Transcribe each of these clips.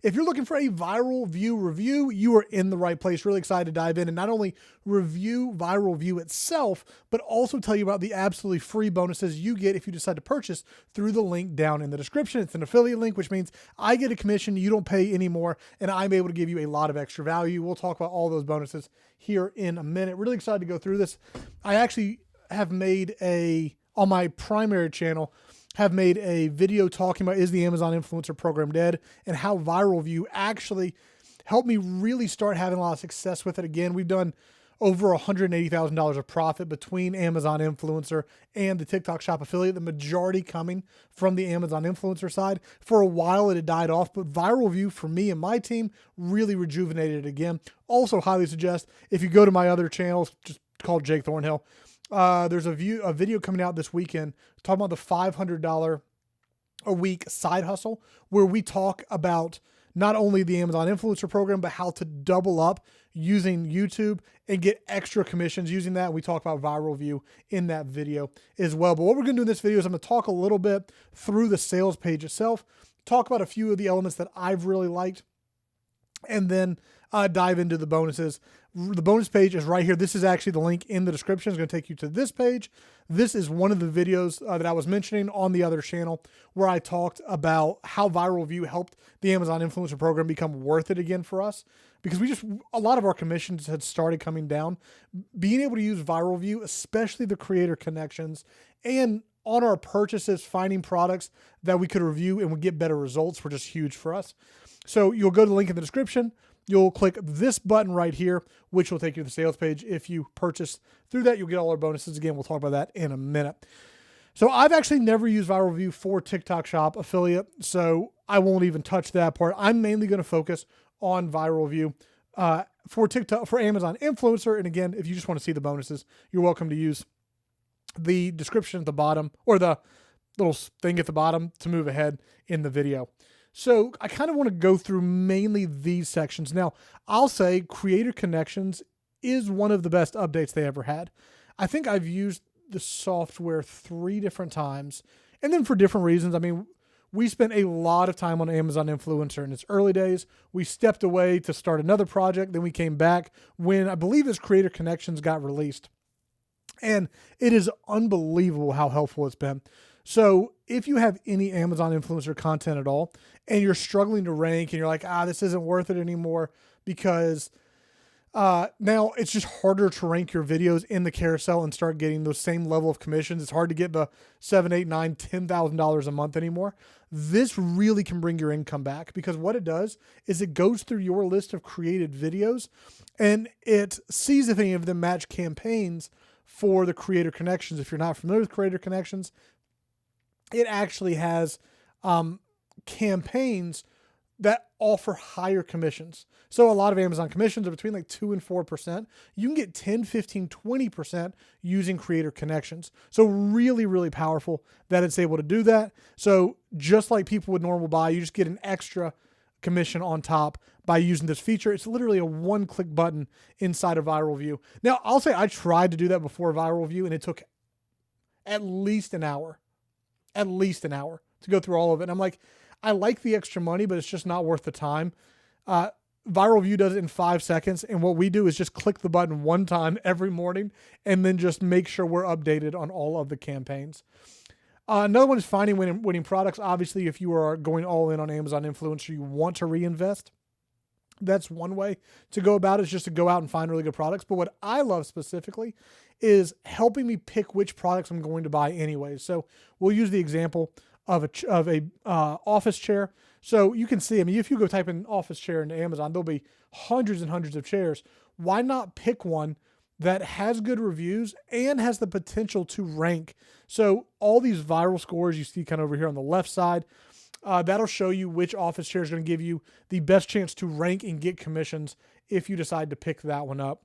if you're looking for a Viral Vue review, you are in the right place. Really excited to dive in and not only review Viral Vue itself, but also tell you about the absolutely free bonuses you get if you decide to purchase through the link down in the description. It's an affiliate link, which means I get a commission, you don't pay any more, and I'm able to give you a lot of extra value. We'll talk about all those bonuses here in a minute. Really excited to go through this. I actually have made on my primary channel, have made a video talking about, is the Amazon influencer program dead, and how Viral Vue actually helped me really start having a lot of success with it. Again, we've done over $180,000 of profit between Amazon influencer and the TikTok shop affiliate, the majority coming from the Amazon influencer side. For a while it had died off, but Viral Vue for me and my team really rejuvenated it again. Also highly suggest, if you go to my other channels, just called Jake Thornhill, there's a video coming out this weekend talking about the $500 a week side hustle, where we talk about not only the Amazon influencer program, but how to double up using YouTube and get extra commissions using that. We talk about Viral Vue in that video as well. But what we're going to do in this video is I'm going to talk a little bit through the sales page itself, talk about a few of the elements that I've really liked, and then dive into the bonuses. The bonus page is right here. This is actually the link in the description. It's going to take you to this page. This is one of the videos that I was mentioning on the other channel, where I talked about how Viral Vue helped the Amazon influencer program become worth it again for us, because a lot of our commissions had started coming down. Being able to use Viral Vue, especially the creator connections, and on our purchases, finding products that we could review and would get better results, were just huge for us. So you'll go to the link in the description. You'll click this button right here, which will take you to the sales page. If you purchase through that, you'll get all our bonuses. Again, we'll talk about that in a minute. So I've actually never used Viral Vue for TikTok shop affiliate, so I won't even touch that part. I'm mainly going to focus on Viral Vue for Amazon influencer. And again, if you just want to see the bonuses, you're welcome to use the description at the bottom, or the little thing at the bottom, to move ahead in the video. So I kind of want to go through mainly these sections. Now, I'll say Creator Connections is one of the best updates they ever had. I think I've used the software 3 different times, and then for different reasons. I mean, we spent a lot of time on Amazon Influencer in its early days. We stepped away to start another project. Then we came back when I believe this Creator Connections got released. And it is unbelievable how helpful it's been. So if you have any Amazon influencer content at all, and you're struggling to rank, and you're like, this isn't worth it anymore, because now it's just harder to rank your videos in the carousel and start getting those same level of commissions. It's hard to get the $7,000, $8,000, $9,000, $10,000 a month anymore. This really can bring your income back, because what it does is it goes through your list of created videos and it sees if any of them match campaigns for the Creator Connections. If you're not familiar with Creator Connections, it actually has campaigns that offer higher commissions. So a lot of Amazon commissions are between like 2 and 4%. You can get 10, 15, 20% using Creator Connections. So really, really powerful that it's able to do that. So just like people would normal buy, you just get an extra commission on top by using this feature. It's literally a one-click button inside of Viral Vue. Now, I'll say I tried to do that before Viral Vue, and it took at least an hour to go through all of it. And I'm like, I like the extra money, but it's just not worth the time. Viral Vue does it in 5 seconds. And what we do is just click the button one time every morning, and then just make sure we're updated on all of the campaigns. Another one is finding winning products. Obviously, if you are going all in on Amazon influencer, you want to reinvest. That's one way to go about it, is just to go out and find really good products. But what I love specifically is helping me pick which products I'm going to buy anyways. So we'll use the example of a office chair. So you can see, I mean, if you go type in office chair into Amazon, there'll be hundreds and hundreds of chairs. Why not pick one that has good reviews and has the potential to rank? So all these viral scores you see kind of over here on the left side, that'll show you which office chair is going to give you the best chance to rank and get commissions if you decide to pick that one up.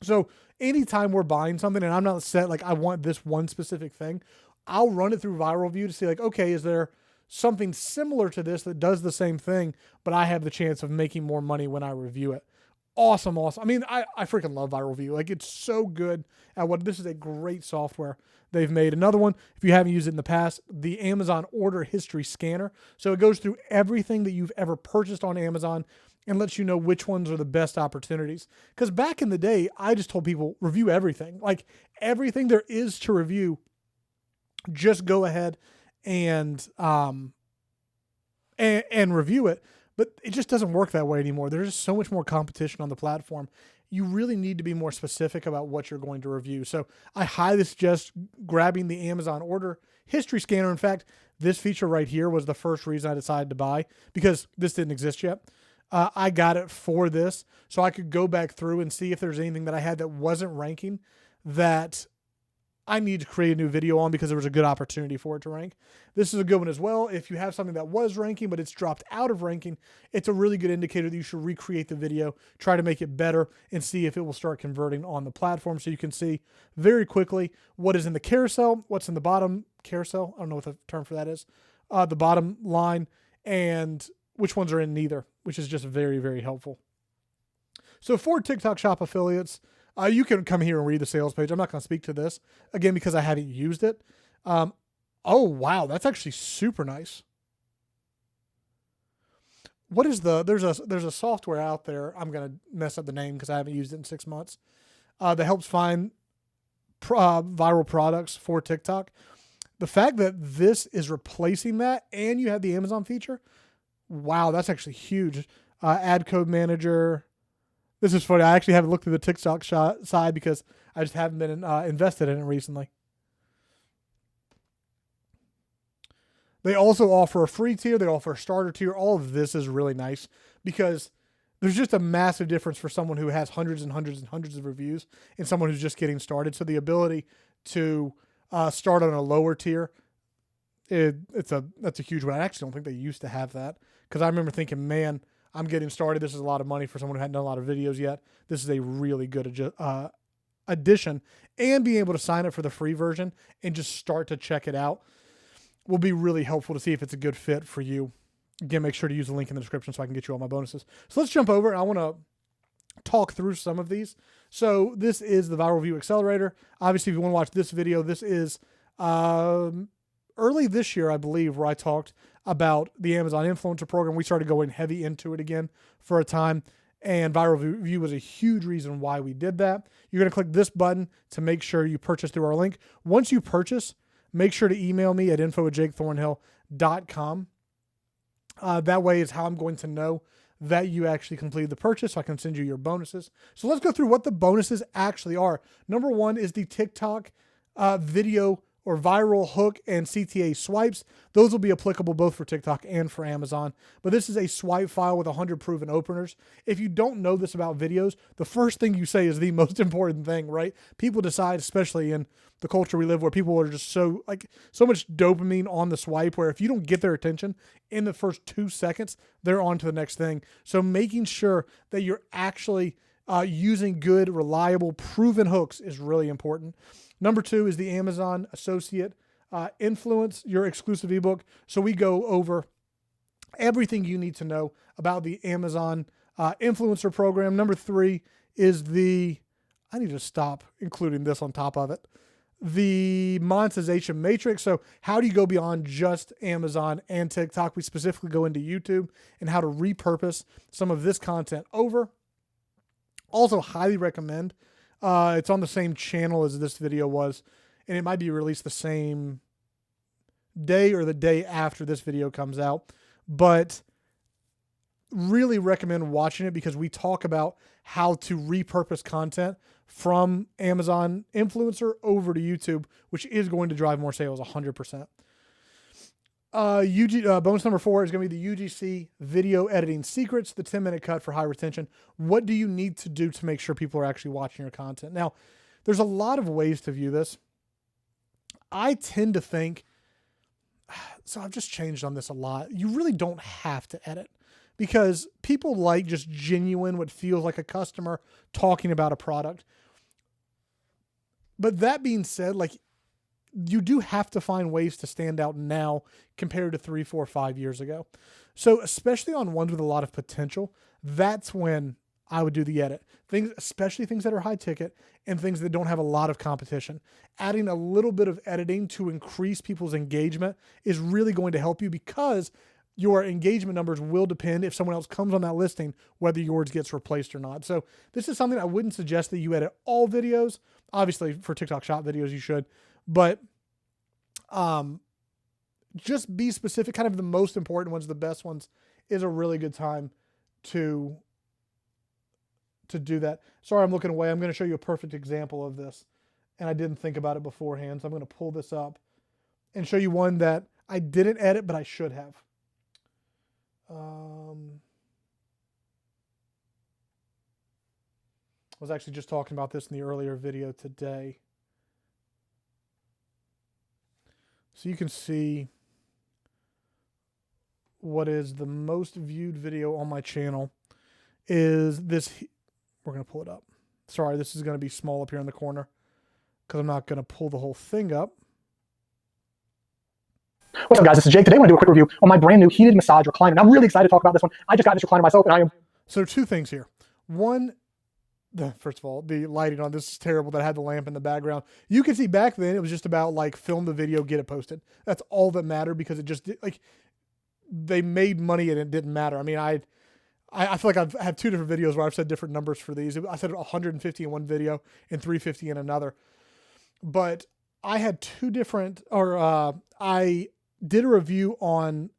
So anytime we're buying something, and I'm not set like I want this one specific thing, I'll run it through Viral Vue to see like, okay, is there something similar to this that does the same thing, but I have the chance of making more money when I review it? Awesome. I mean, I freaking love Viral Vue. Like, it's so good at what this is a great software they've made. Another one, if you haven't used it in the past, the Amazon Order History Scanner. So it goes through everything that you've ever purchased on Amazon and lets you know which ones are the best opportunities. Because back in the day, I just told people review everything. Like, everything there is to review, just go ahead and review it. But it just doesn't work that way anymore. There's just so much more competition on the platform. You really need to be more specific about what you're going to review. So I highly suggest grabbing the Amazon Order History Scanner. In fact, this feature right here was the first reason I decided to buy, because this didn't exist yet. I got it for this so I could go back through and see if there's anything that I had that wasn't ranking that I need to create a new video on, because there was a good opportunity for it to rank. This is a good one as well. If you have something that was ranking, but it's dropped out of ranking, it's a really good indicator that you should recreate the video, try to make it better, and see if it will start converting on the platform. So you can see very quickly what is in the carousel, what's in the bottom carousel. I don't know what the term for that is. The bottom line, and which ones are in neither, which is just very, very helpful. So for TikTok Shop affiliates, you can come here and read the sales page. I'm not going to speak to this, again, because I haven't used it. Oh, wow. That's actually super nice. What is there's a software out there. I'm going to mess up the name because I haven't used it in 6 months. That helps find viral products for TikTok. The fact that this is replacing that and you have the Amazon feature, wow, that's actually huge. Ad code manager. This is funny. I actually haven't looked through the TikTok side because I just haven't been invested in it recently. They also offer a free tier. They offer a starter tier. All of this is really nice because there's just a massive difference for someone who has hundreds and hundreds and hundreds of reviews and someone who's just getting started. So the ability to start on a lower tier, that's a huge one. I actually don't think they used to have that, because I remember thinking, man, I'm getting started. This is a lot of money for someone who hadn't done a lot of videos yet. This is a really good addition. And being able to sign up for the free version and just start to check it out will be really helpful to see if it's a good fit for you. Again, make sure to use the link in the description so I can get you all my bonuses. So let's jump over. I want to talk through some of these. So this is the Viral Vue Accelerator. Obviously, if you want to watch this video, this is early this year, I believe, where I talked about the Amazon Influencer Program. We started going heavy into it again for a time, and Viral Vue was a huge reason why we did that. You're going to click this button to make sure you purchase through our link. Once you purchase, make sure to email me at info@jakethornhill.com. That way is how I'm going to know that you actually completed the purchase, so I can send you your bonuses. So let's go through what the bonuses actually are. Number one is the TikTok video or viral hook and CTA swipes. Those will be applicable both for TikTok and for Amazon. But this is a swipe file with 100 proven openers. If you don't know this about videos, the first thing you say is the most important thing, right? People decide, especially in the culture we live where people are just so much dopamine on the swipe, where if you don't get their attention in the first 2 seconds, they're on to the next thing. So making sure that you're actually using good, reliable, proven hooks is really important. Number two is the Amazon Associate Influence, your exclusive ebook. So we go over everything you need to know about the Amazon Influencer Program. Number three is I need to stop including this on top of it, the monetization matrix. So how do you go beyond just Amazon and TikTok? We specifically go into YouTube and how to repurpose some of this content over. Also highly recommend. It's on the same channel as this video was, and it might be released the same day or the day after this video comes out, but really recommend watching it because we talk about how to repurpose content from Amazon Influencer over to YouTube, which is going to drive more sales 100%. Bonus number 4 is going to be the UGC video editing secrets, the 10-minute cut for high retention. What do you need to do to make sure people are actually watching your content? Now, there's a lot of ways to view this. I tend to think, so I've just changed on this a lot. You really don't have to edit because people like just genuine, what feels like a customer talking about a product. But that being said, you do have to find ways to stand out now compared to 3, 4, 5 years ago. So especially on ones with a lot of potential, that's when I would do the edit. Things, especially things that are high ticket and things that don't have a lot of competition. Adding a little bit of editing to increase people's engagement is really going to help you, because your engagement numbers will depend if someone else comes on that listing, whether yours gets replaced or not. So this is something I wouldn't suggest that you edit all videos. Obviously for TikTok shop videos, you should, but just be specific. Kind of the most important ones, the best ones, is a really good time to do that. Sorry, I'm looking away. I'm going to show you a perfect example of this, and I didn't think about it beforehand. So I'm going to pull this up and show you one that I didn't edit, but I should have. I was actually just talking about this in the earlier video today. So you can see what is the most viewed video on my channel is this. We're going to pull it up. Sorry, this is going to be small up here in the corner because I'm not going to pull the whole thing up. What's up, guys? This is Jake. Today I want to do a quick review on my brand new heated massage recliner. And I'm really excited to talk about this one. I just got this recliner myself, and I am... So two things here. One, first of all, the lighting on this is terrible that I had the lamp in the background. You can see back then it was just about like film the video, get it posted. That's all that mattered, because it just like they made money and it didn't matter. I mean, I feel like I've had two different videos where I've said different numbers for these. I said 150 in one video and 350 in another. But I had two different, I did a review on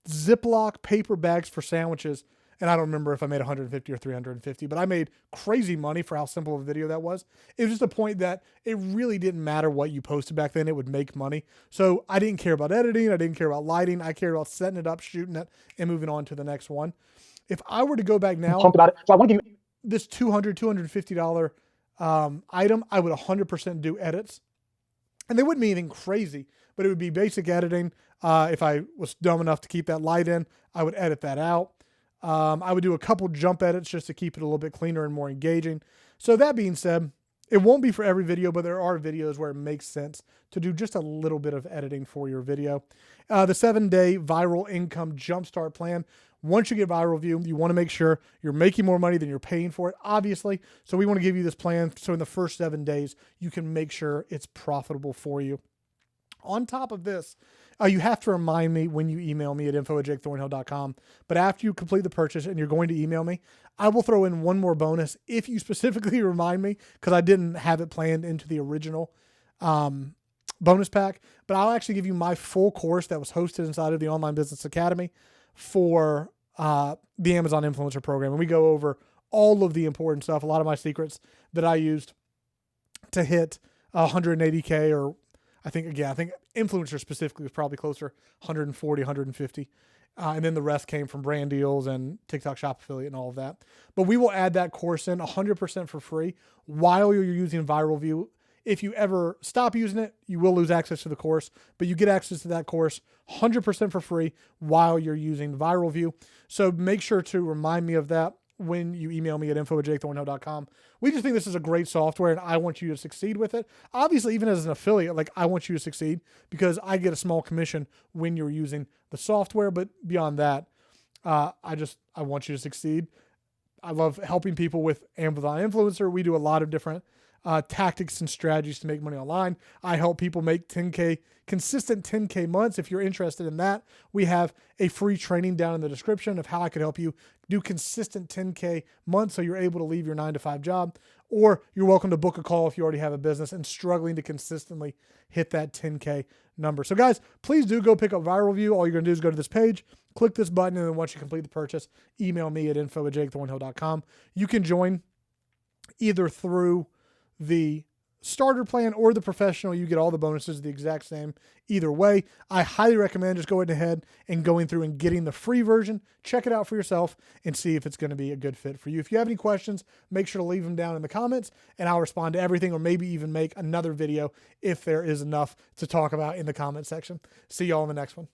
Ziploc paper bags for sandwiches. And I don't remember if I made 150 or 350, but I made crazy money for how simple of a video that was. It was just a point that it really didn't matter what you posted back then. It would make money. So I didn't care about editing. I didn't care about lighting. I cared about setting it up, shooting it, and moving on to the next one. If I were to go back now, pumped about it. So I want to give you this $250 item, I would 100% do edits. And they wouldn't be anything crazy, but it would be basic editing. If I was dumb enough to keep that light in, I would edit that out. I would do a couple jump edits just to keep it a little bit cleaner and more engaging. So that being said, it won't be for every video, but there are videos where it makes sense to do just a little bit of editing for your video. The 7-day viral income jumpstart plan. Once you get Viral Vue, you want to make sure you're making more money than you're paying for it, obviously. So we want to give you this plan so in the first 7 days, you can make sure it's profitable for you. On top of this, you have to remind me when you email me at info@jakethornhill.com. But after you complete the purchase and you're going to email me, I will throw in one more bonus if you specifically remind me, because I didn't have it planned into the original bonus pack. But I'll actually give you my full course that was hosted inside of the Online Business Academy for the Amazon Influencer Program. And we go over all of the important stuff, a lot of my secrets that I used to hit 180K, or I think influencer specifically was probably closer 140, 150. And then the rest came from brand deals and TikTok shop affiliate and all of that. But we will add that course in 100% for free while you're using Viral Vue. If you ever stop using it, you will lose access to the course, but you get access to that course 100% for free while you're using Viral Vue. So make sure to remind me of that when you email me at info@jakethornhill.com. We just think this is a great software and I want you to succeed with it. Obviously, even as an affiliate, like I want you to succeed because I get a small commission when you're using the software. But beyond that, I want you to succeed. I love helping people with Amazon Influencer. We do a lot of different tactics and strategies to make money online. I help people make 10K, consistent 10K months. If you're interested in that, we have a free training down in the description of how I could help you do consistent 10K months so you're able to leave your 9-to-5 job. Or you're welcome to book a call if you already have a business and struggling to consistently hit that 10K number. So guys, please do go pick up Viral Vue. All you're going to do is go to this page, click this button, and then once you complete the purchase, email me at info@jakethornhill.com. You can join either through the starter plan or the professional. You get all the bonuses the exact same either way. I highly recommend just going ahead and going through and getting the free version. Check it out for yourself and see if it's going to be a good fit for you. If you have any questions, make sure to leave them down in the comments and I'll respond to everything, or maybe even make another video if there is enough to talk about in the comment section. See y'all in the next one.